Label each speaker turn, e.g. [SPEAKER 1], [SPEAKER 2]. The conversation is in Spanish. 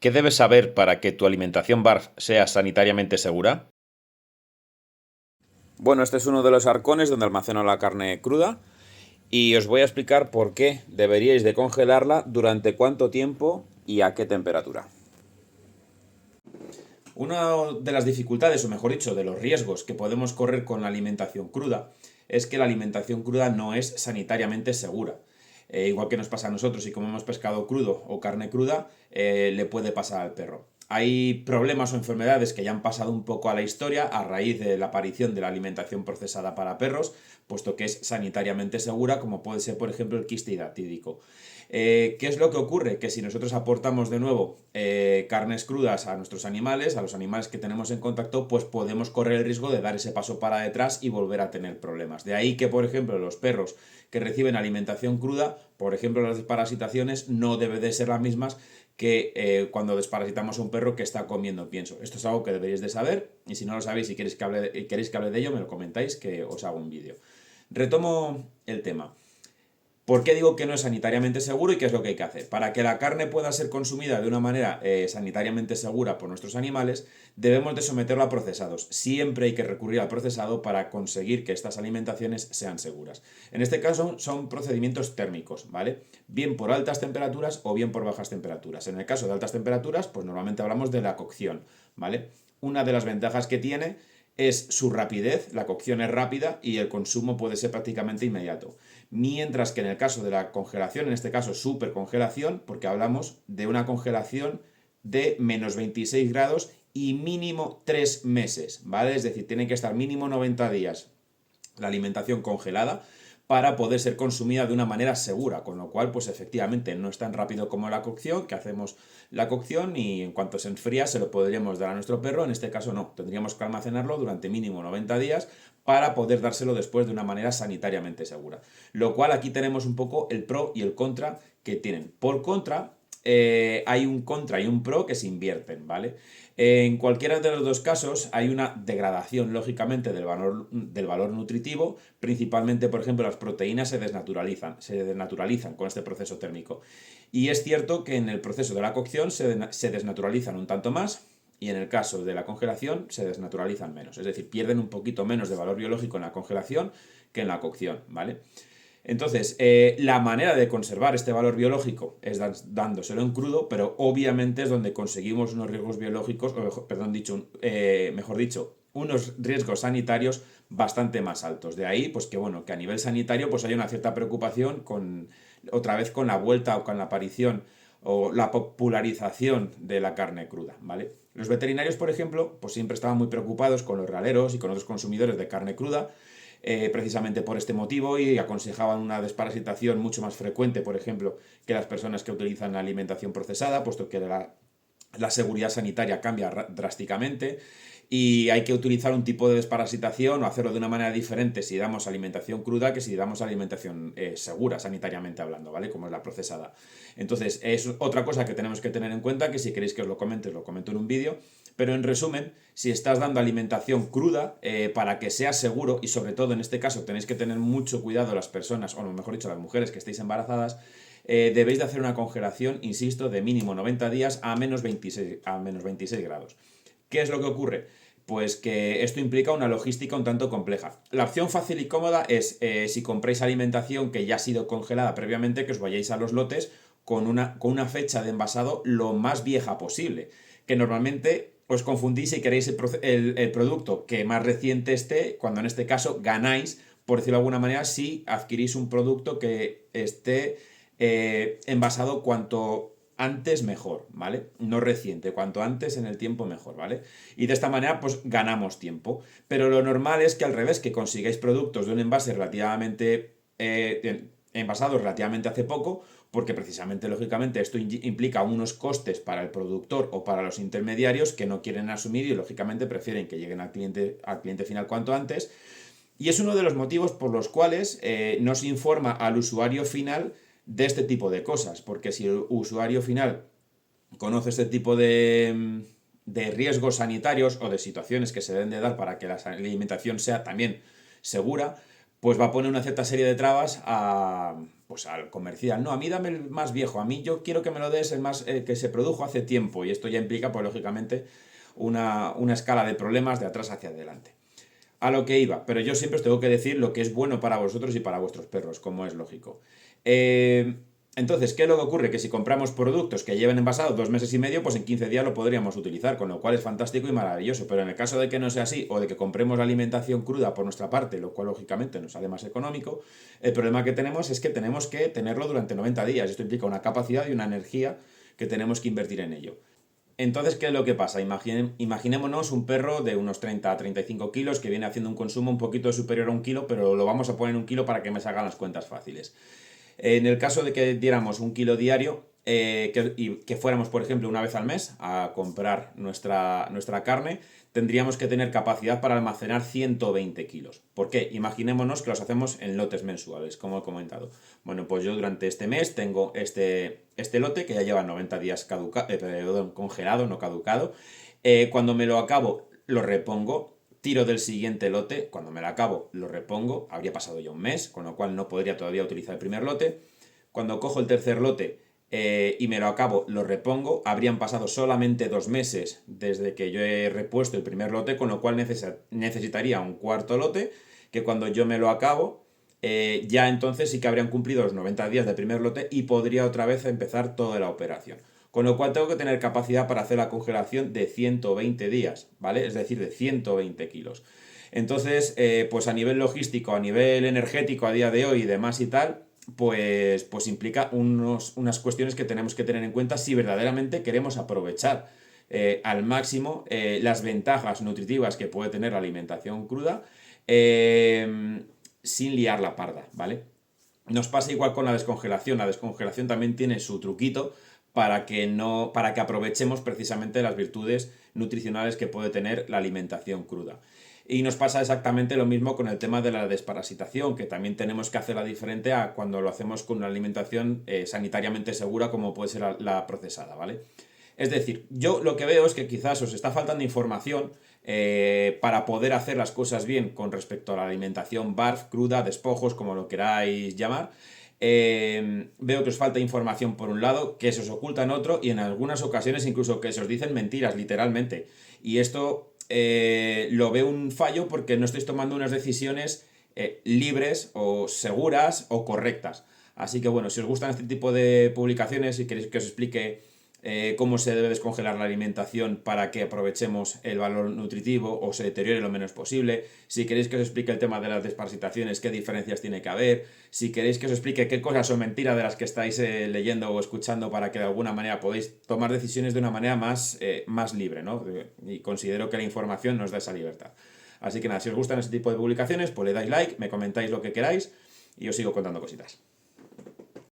[SPEAKER 1] ¿Qué debes saber para que tu alimentación bar sea sanitariamente segura? Bueno, este es uno de los arcones donde almaceno la carne cruda y os voy a explicar por qué deberíais de congelarla, durante cuánto tiempo y a qué temperatura. Una de las dificultades, o mejor dicho, de los riesgos que podemos correr con la alimentación cruda es que la alimentación cruda no es sanitariamente segura. Igual que nos pasa a nosotros si comemos pescado crudo o carne cruda, le puede pasar al perro. Hay problemas o enfermedades que ya han pasado un poco a la historia a raíz de la aparición de la alimentación procesada para perros, puesto que es sanitariamente segura, como puede ser, por ejemplo, el quiste hidatídico. ¿Qué es lo que ocurre? Que si nosotros aportamos de nuevo carnes crudas a nuestros animales, a los animales que tenemos en contacto, pues podemos correr el riesgo de dar ese paso para detrás y volver a tener problemas. De ahí que, por ejemplo, los perros que reciben alimentación cruda, por ejemplo, las desparasitaciones no deben de ser las mismas que cuando desparasitamos a un perro que está comiendo pienso. Esto es algo que deberíais de saber, y si no lo sabéis y queréis que hable de ello, me lo comentáis, que os hago un vídeo. Retomo el tema. ¿Por qué digo que no es sanitariamente seguro y qué es lo que hay que hacer? Para que la carne pueda ser consumida de una manera sanitariamente segura por nuestros animales, debemos de someterla a procesados. Siempre hay que recurrir al procesado para conseguir que estas alimentaciones sean seguras. En este caso son procedimientos térmicos, ¿vale? Bien por altas temperaturas o bien por bajas temperaturas. En el caso de altas temperaturas, pues normalmente hablamos de la cocción, ¿vale? Una de las ventajas que tiene es su rapidez, la cocción es rápida y el consumo puede ser prácticamente inmediato. Mientras que en el caso de la congelación, en este caso supercongelación, porque hablamos de una congelación de menos 26 grados y mínimo 3 meses, ¿vale? Es decir, tiene que estar mínimo 90 días la alimentación congelada para poder ser consumida de una manera segura, con lo cual, pues efectivamente no es tan rápido como la cocción, que hacemos la cocción y en cuanto se enfría se lo podríamos dar a nuestro perro, en este caso no, tendríamos que almacenarlo durante mínimo 90 días para poder dárselo después de una manera sanitariamente segura. Lo cual aquí tenemos un poco el pro y el contra que tienen. Por contra, hay un contra y un pro que se invierten, ¿vale? En cualquiera de los dos casos hay una degradación, lógicamente, del valor nutritivo. Principalmente, por ejemplo, las proteínas se desnaturalizan con este proceso térmico. Y es cierto que en el proceso de la cocción se desnaturalizan un tanto más, y en el caso de la congelación se desnaturalizan menos. Es decir, pierden un poquito menos de valor biológico en la congelación que en la cocción, ¿vale? Entonces, la manera de conservar este valor biológico es dándoselo en crudo, pero obviamente es donde conseguimos unos riesgos biológicos, o mejor dicho, unos riesgos sanitarios bastante más altos. De ahí, pues que bueno, que a nivel sanitario pues hay una cierta preocupación otra vez con la vuelta o con la aparición o la popularización de la carne cruda, ¿vale? Los veterinarios, por ejemplo, pues siempre estaban muy preocupados con los raleros y con otros consumidores de carne cruda, precisamente por este motivo, y aconsejaban una desparasitación mucho más frecuente, por ejemplo, que las personas que utilizan alimentación procesada, puesto que la seguridad sanitaria cambia drásticamente y hay que utilizar un tipo de desparasitación o hacerlo de una manera diferente si damos alimentación cruda que si damos alimentación segura, sanitariamente hablando, ¿vale? Como es la procesada. Entonces, es otra cosa que tenemos que tener en cuenta, que si queréis que os lo comento en un vídeo, pero en resumen, si estás dando alimentación cruda, para que sea seguro, y sobre todo en este caso tenéis que tener mucho cuidado las personas, o mejor dicho, las mujeres que estéis embarazadas, debéis de hacer una congelación, insisto, de mínimo 90 días a menos 26 grados. ¿Qué es lo que ocurre? Pues que esto implica una logística un tanto compleja. La opción fácil y cómoda es, si compráis alimentación que ya ha sido congelada previamente, que os vayáis a los lotes con una fecha de envasado lo más vieja posible. Que normalmente os confundís y queréis el producto que más reciente esté, cuando en este caso ganáis, por decirlo de alguna manera, si adquirís un producto que esté envasado cuanto antes mejor, ¿vale? No reciente, cuanto antes en el tiempo mejor, ¿vale? Y de esta manera pues ganamos tiempo. Pero lo normal es que al revés, que consigáis productos de un envase relativamente envasados relativamente hace poco, porque precisamente, lógicamente, esto implica unos costes para el productor o para los intermediarios que no quieren asumir y, lógicamente, prefieren que lleguen al cliente final cuanto antes. Y es uno de los motivos por los cuales no se informa al usuario final de este tipo de cosas, porque si el usuario final conoce este tipo de riesgos sanitarios o de situaciones que se deben de dar para que la alimentación sea también segura, pues va a poner una cierta serie de trabas pues al comercial, no, a mí dame el más viejo, a mí yo quiero que me lo des el más que se produjo hace tiempo, y esto ya implica, pues lógicamente, una escala de problemas de atrás hacia adelante. A lo que iba, pero yo siempre os tengo que decir lo que es bueno para vosotros y para vuestros perros, como es lógico. Entonces, ¿qué es lo que ocurre? Que si compramos productos que lleven envasados 2 meses y medio, pues en 15 días lo podríamos utilizar, con lo cual es fantástico y maravilloso. Pero en el caso de que no sea así, o de que compremos la alimentación cruda por nuestra parte, lo cual lógicamente nos sale más económico, el problema que tenemos es que tenemos que tenerlo durante 90 días. Esto implica una capacidad y una energía que tenemos que invertir en ello. Entonces, ¿qué es lo que pasa? Imaginémonos un perro de unos 30 a 35 kilos que viene haciendo un consumo un poquito superior a 1 kilo, pero lo vamos a poner en 1 kilo para que me salgan las cuentas fáciles. En el caso de que diéramos 1 kilo diario y que fuéramos, por ejemplo, una vez al mes a comprar nuestra carne, tendríamos que tener capacidad para almacenar 120 kilos. ¿Por qué? Imaginémonos que los hacemos en lotes mensuales, como he comentado. Bueno, pues yo durante este mes tengo este lote que ya lleva 90 días congelado, no caducado. Cuando me lo acabo, lo repongo. Tiro del siguiente lote, cuando me lo acabo, lo repongo. Habría pasado ya un mes, con lo cual no podría todavía utilizar el primer lote. Cuando cojo el tercer lote y me lo acabo, lo repongo. Habrían pasado solamente 2 meses desde que yo he repuesto el primer lote, con lo cual necesitaría un cuarto lote, que cuando yo me lo acabo, ya entonces sí que habrían cumplido los 90 días del primer lote y podría otra vez empezar toda la operación. Con lo cual tengo que tener capacidad para hacer la congelación de 120 días, ¿vale? Es decir, de 120 kilos. Entonces, pues a nivel logístico, a nivel energético a día de hoy y demás y tal, pues implica unas cuestiones que tenemos que tener en cuenta si verdaderamente queremos aprovechar al máximo las ventajas nutritivas que puede tener la alimentación cruda sin liar la parda, ¿vale? Nos pasa igual con la descongelación. La descongelación también tiene su truquito para que aprovechemos precisamente las virtudes nutricionales que puede tener la alimentación cruda. Y nos pasa exactamente lo mismo con el tema de la desparasitación, que también tenemos que hacerla diferente a cuando lo hacemos con una alimentación sanitariamente segura como puede ser la procesada, ¿vale? Es decir, yo lo que veo es que quizás os está faltando información para poder hacer las cosas bien con respecto a la alimentación BARF, cruda, despojos, como lo queráis llamar. Veo que os falta información por un lado, que se os oculta en otro y en algunas ocasiones incluso que se os dicen mentiras, literalmente. Y esto lo veo un fallo porque no estáis tomando unas decisiones libres o seguras o correctas. Así que bueno, si os gustan este tipo de publicaciones y queréis que os explique cómo se debe descongelar la alimentación para que aprovechemos el valor nutritivo o se deteriore lo menos posible, si queréis que os explique el tema de las desparasitaciones, qué diferencias tiene que haber, si queréis que os explique qué cosas son mentiras de las que estáis leyendo o escuchando para que de alguna manera podáis tomar decisiones de una manera más libre, ¿no? Y considero que la información nos da esa libertad. Así que nada, si os gustan este tipo de publicaciones, pues le dais like, me comentáis lo que queráis y os sigo contando cositas.